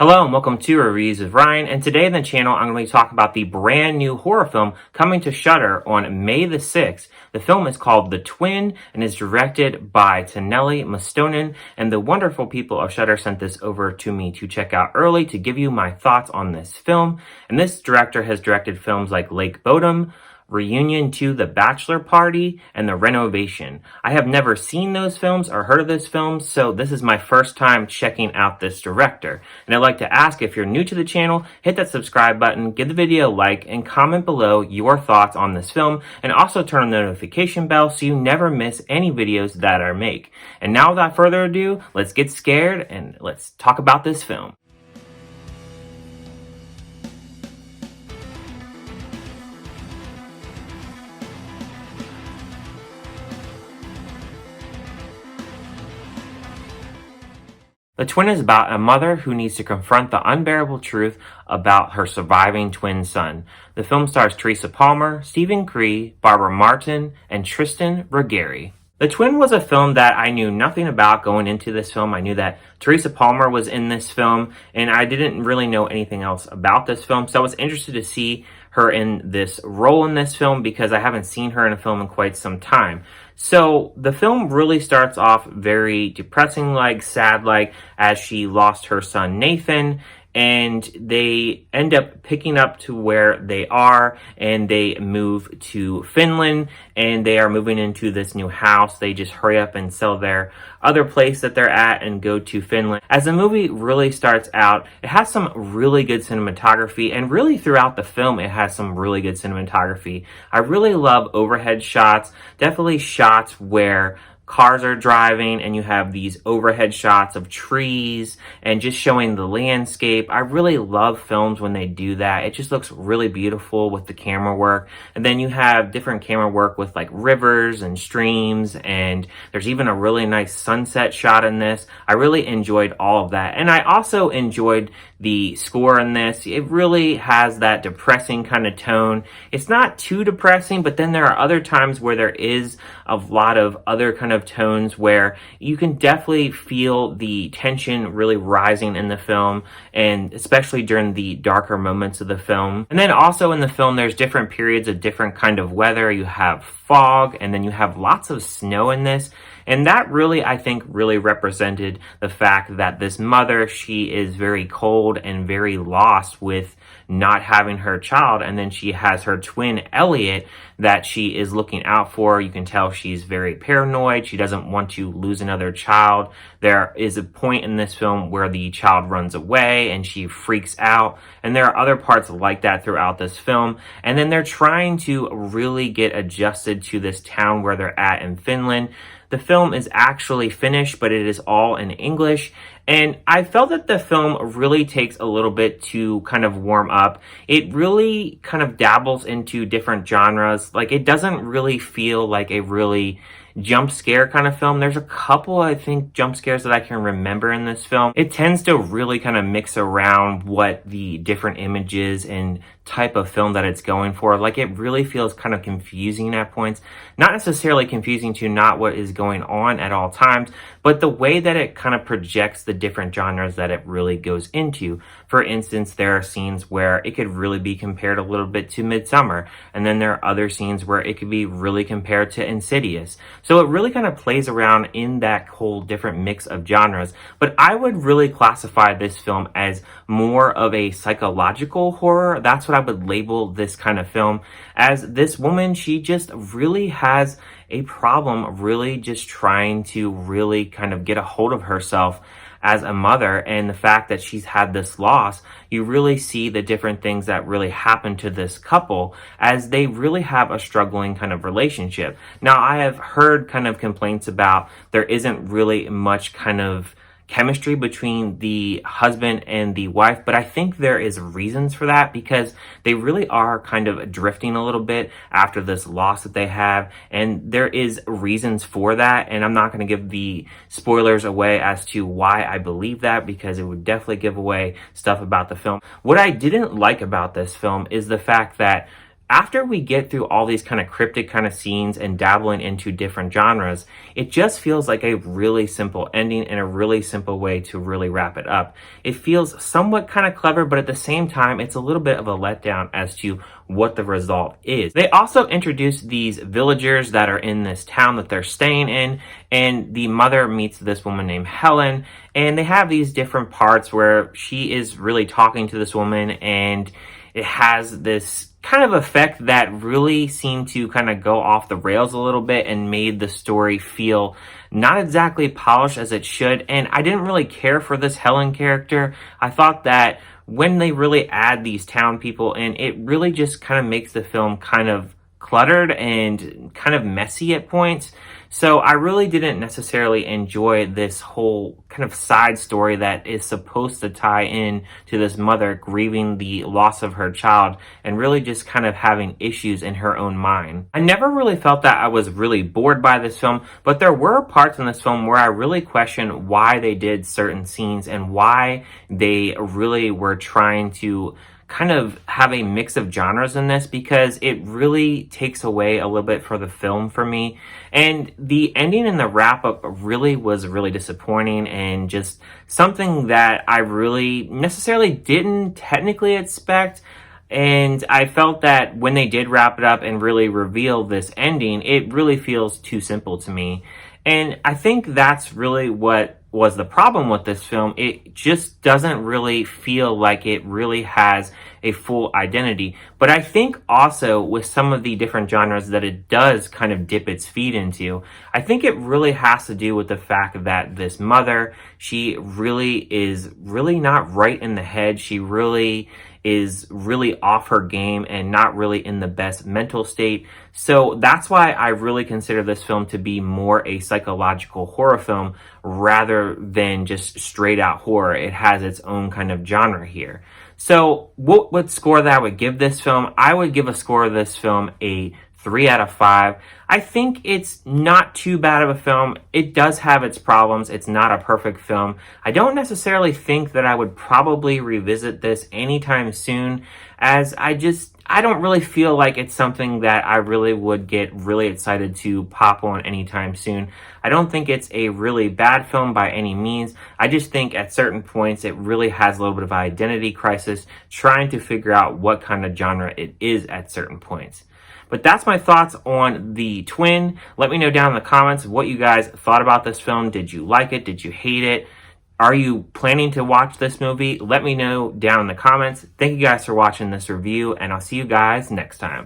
Hello and welcome to Reviews with Ryan, and today on the channel I'm going to be talking about the brand new horror film coming to Shudder on May the 6th. The film is called The Twin and is directed by Taneli Mustonen, and the wonderful people of Shudder sent this over to me to check out early to give you my thoughts on this film. And this director has directed films like Lake Bodom, Reunion to The Bachelor Party, and The Renovation. I have never seen those films or heard of those films, so this is my first time checking out this director. And I'd like to ask, if you're new to the channel, hit that subscribe button, give the video a like, and comment below your thoughts on this film, and also turn on the notification bell so you never miss any videos that I make. And now without further ado, let's get scared and let's talk about this film. The Twin is about a mother who needs to confront the unbearable truth about her surviving twin son. The film stars Teresa Palmer, Stephen Cree, Barbara Martin, and Tristan Ruggieri. The Twin was a film that I knew nothing about going into this film. I knew that Teresa Palmer was in this film, and I didn't really know anything else about this film. So I was interested to see her in this role in this film because I haven't seen her in a film in quite some time. So the film really starts off very depressing-like, sad-like, as she lost her son Nathan, and they end up picking up to where they are, and they move to Finland, and they are moving into this new house. They just hurry up and sell their other place that they're at and go to Finland. As the movie really starts out, it has some really good cinematography, and really throughout the film it has some really good cinematography. I really love overhead shots, definitely shots where cars are driving and you have these overhead shots of trees and just showing the landscape. I really love films when they do that. It just looks really beautiful with the camera work. And then you have different camera work with like rivers and streams, and there's even a really nice sunset shot in this. I really enjoyed all of that. And I also enjoyed the score in this. It really has that depressing kind of tone. It's not too depressing, but then there are other times where there is a lot of other kind of tones where you can definitely feel the tension really rising in the film, and especially during the darker moments of the film. And then also in the film there's different periods of different kind of weather. You have fog, and then you have lots of snow in this. And that really, I think, really represented the fact that this mother, she is very cold and very lost with not having her child. And then she has her twin, Elliot, that she is looking out for. You can tell she's very paranoid. She doesn't want to lose another child. There is a point in this film where the child runs away and she freaks out. And there are other parts like that throughout this film. And then they're trying to really get adjusted to this town where they're at in Finland. The film is actually finished, but it is all in English. And I felt that the film really takes a little bit to kind of warm up. It really kind of dabbles into different genres. Like, it doesn't really feel like a really jump scare kind of film. There's a couple, I think, jump scares that I can remember in this film. It tends to really kind of mix around what the different images and type of film that it's going for. Like, it really feels kind of confusing at points. Not necessarily confusing to not what is going on at all times, but the way that it kind of projects the different genres that it really goes into. For instance, there are scenes where it could really be compared a little bit to Midsummer, and then there are other scenes where it could be really compared to Insidious. So it really kind of plays around in that whole different mix of genres. But I would really classify this film as more of a psychological horror. That's what I would label this kind of film as. This woman, she just really has a problem really just trying to really kind of get a hold of herself as a mother, and the fact that she's had this loss. You really see the different things that really happen to this couple as they really have a struggling kind of relationship. Now, I have heard kind of complaints about there isn't really much kind of chemistry between the husband and the wife, but I think there is reasons for that because they really are kind of drifting a little bit after this loss that they have, and there is reasons for that, and I'm not going to give the spoilers away as to why I believe that because it would definitely give away stuff about the film. What I didn't like about this film is the fact that after we get through all these kind of cryptic kind of scenes and dabbling into different genres, it just feels like a really simple ending and a really simple way to really wrap it up. It feels somewhat kind of clever, but at the same time, it's a little bit of a letdown as to what the result is. They also introduce these villagers that are in this town that they're staying in, and the mother meets this woman named Helen, and they have these different parts where she is really talking to this woman, and it has this kind of effect that really seemed to kind of go off the rails a little bit and made the story feel not exactly polished as it should. And I didn't really care for this Helen character. I thought that when they really add these town people in, it really just kind of makes the film kind of cluttered and kind of messy at points. So I really didn't necessarily enjoy this whole kind of side story that is supposed to tie in to this mother grieving the loss of her child and really just kind of having issues in her own mind. I never really felt that I was really bored by this film, but there were parts in this film where I really questioned why they did certain scenes and why they really were trying to kind of have a mix of genres in this, because it really takes away a little bit for the film for me. And the ending and the wrap up really was really disappointing and just something that I really necessarily didn't technically expect. And I felt that when they did wrap it up and really reveal this ending, it really feels too simple to me. And I think that's really what was the problem with this film. It just doesn't really feel like it really has a full identity. But I think also with some of the different genres that it does kind of dip its feet into, I think it really has to do with the fact that this mother, she really is really not right in the head. She really is really off her game and not really in the best mental state. So that's why I really consider this film to be more a psychological horror film rather than just straight out horror. It has its own kind of genre here. So what score that I would give this film? I would give a score of this film a 3 out of 5. I think it's not too bad of a film. It does have its problems. It's not a perfect film. I don't necessarily think that I would probably revisit this anytime soon, as I don't really feel like it's something that I really would get really excited to pop on anytime soon. I don't think it's a really bad film by any means. I just think at certain points it really has a little bit of an identity crisis, trying to figure out what kind of genre it is at certain points. But that's my thoughts on The Twin. Let me know down in the comments what you guys thought about this film. Did you like it? Did you hate it? Are you planning to watch this movie? Let me know down in the comments. Thank you guys for watching this review, and I'll see you guys next time.